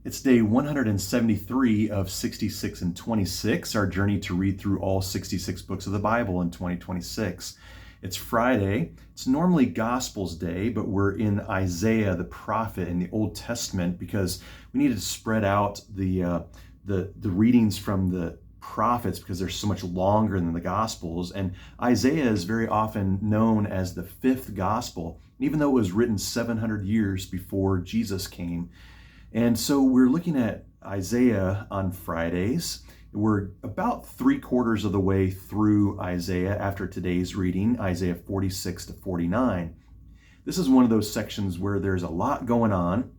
It's day 173 of 66 and 26, our journey to read through all 66 books of the Bible in 2026. It's Friday. It's normally Gospels Day, but we're in Isaiah the prophet in the Old Testament because we needed to spread out the readings from the prophets because they're so much longer than the Gospels. And Isaiah is very often known as the fifth Gospel, even though it was written 700 years before Jesus came. And so we're looking at Isaiah on Fridays. We're about 3/4 of the way through Isaiah after today's reading, Isaiah 46 to 49. This is one of those sections where there's a lot going on,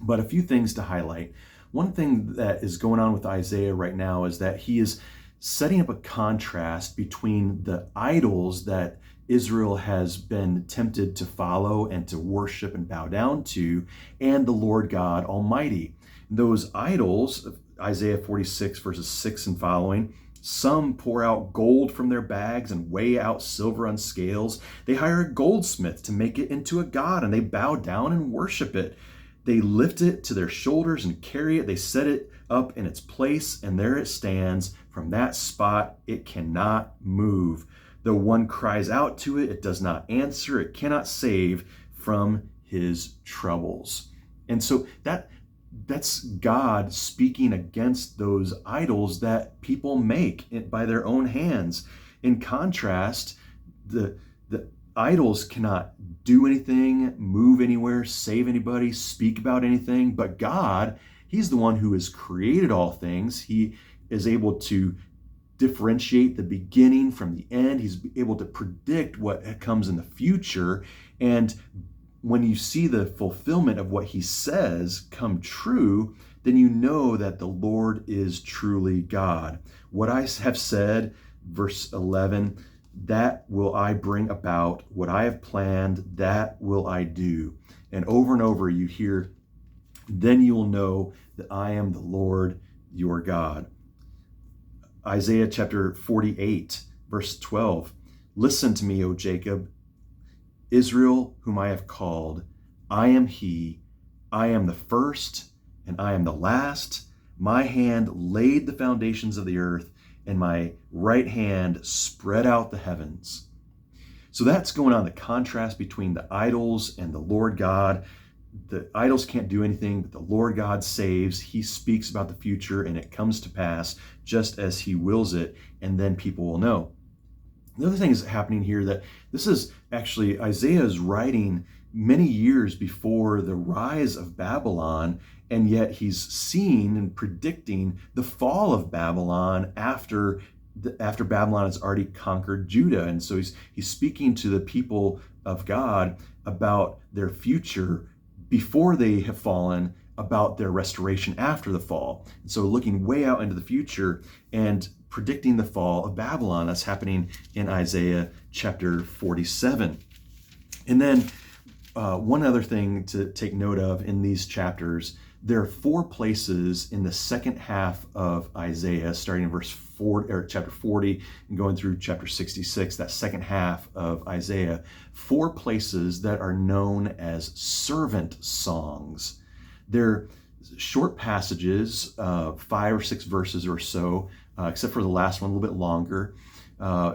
but a few things to highlight. One thing that is going on with Isaiah right now is that he is setting up a contrast between the idols that Israel has been tempted to follow and to worship and bow down to, and the Lord God Almighty. Those idols, Isaiah 46 verses 6 and following, some pour out gold from their bags and weigh out silver on scales. They hire a goldsmith to make it into a god, and they bow down and worship it. They lift it to their shoulders and carry it. They set it up in its place, and there it stands. From that spot, it cannot move. Though one cries out to it, it does not answer. It cannot save from his troubles. And so that's God speaking against those idols that people make by their own hands. In contrast, the idols cannot do anything, move anywhere, save anybody, speak about anything, but God, he's the one who has created all things. He is able to differentiate the beginning from the end. He's able to predict what comes in the future. And when you see the fulfillment of what he says come true, then you know that the Lord is truly God. What I have said, verse 11, that will I bring about. What I have planned, that will I do. And over you hear, then you will know that I am the Lord your God. Isaiah chapter 48, verse 12. Listen to me, O Jacob, Israel, whom I have called. I am he. I am the first, and I am the last. My hand laid the foundations of the earth, and my right hand spread out the heavens. So that's going on, the contrast between the idols and the Lord God. The idols can't do anything, but the Lord God saves. He speaks about the future, and it comes to pass just as he wills it, and then people will know. The other thing is happening here, that this is actually Isaiah's writing many years before the rise of Babylon, and yet he's seeing and predicting the fall of Babylon after Babylon has already conquered Judah. And so he's speaking to the people of God about their future before they have fallen, about their restoration after the fall. And so looking way out into the future and predicting the fall of Babylon. That's happening in Isaiah chapter 47. And then one other thing to take note of in these chapters, there are 4 places in the second half of Isaiah, starting in verse 4, or chapter 40 and going through chapter 66, that second half of Isaiah, 4 places that are known as servant songs. They're short passages, 5 or 6 verses or so, except for the last one, a little bit longer.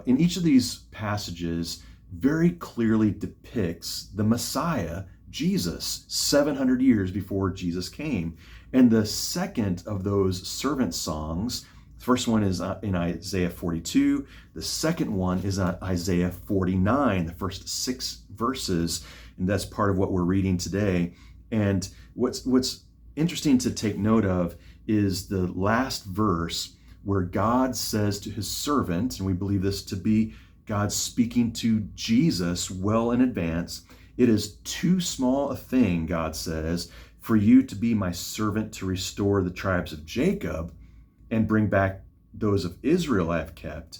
In each of these passages, very clearly depicts the Messiah, Jesus, 700 years before Jesus came. And the second of those servant songs, the first one is in Isaiah 42. The second one is in Isaiah 49, the first 6 verses. And that's part of what we're reading today. And what's interesting to take note of is the last verse where God says to his servant, and we believe this to be God speaking to Jesus well in advance, it is too small a thing, God says, for you to be my servant to restore the tribes of Jacob and bring back those of Israel I have kept.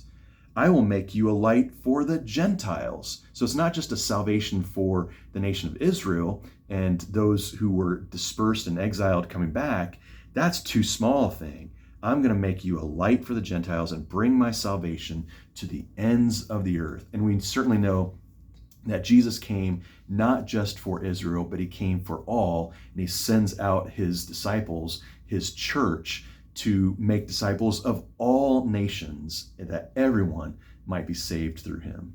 I will make you a light for the Gentiles. So it's not just a salvation for the nation of Israel and those who were dispersed and exiled coming back. That's too small a thing. I'm going to make you a light for the Gentiles and bring my salvation to the ends of the earth. And we certainly know that Jesus came not just for Israel, but he came for all, and he sends out his disciples, his church, to make disciples of all nations, that everyone might be saved through him.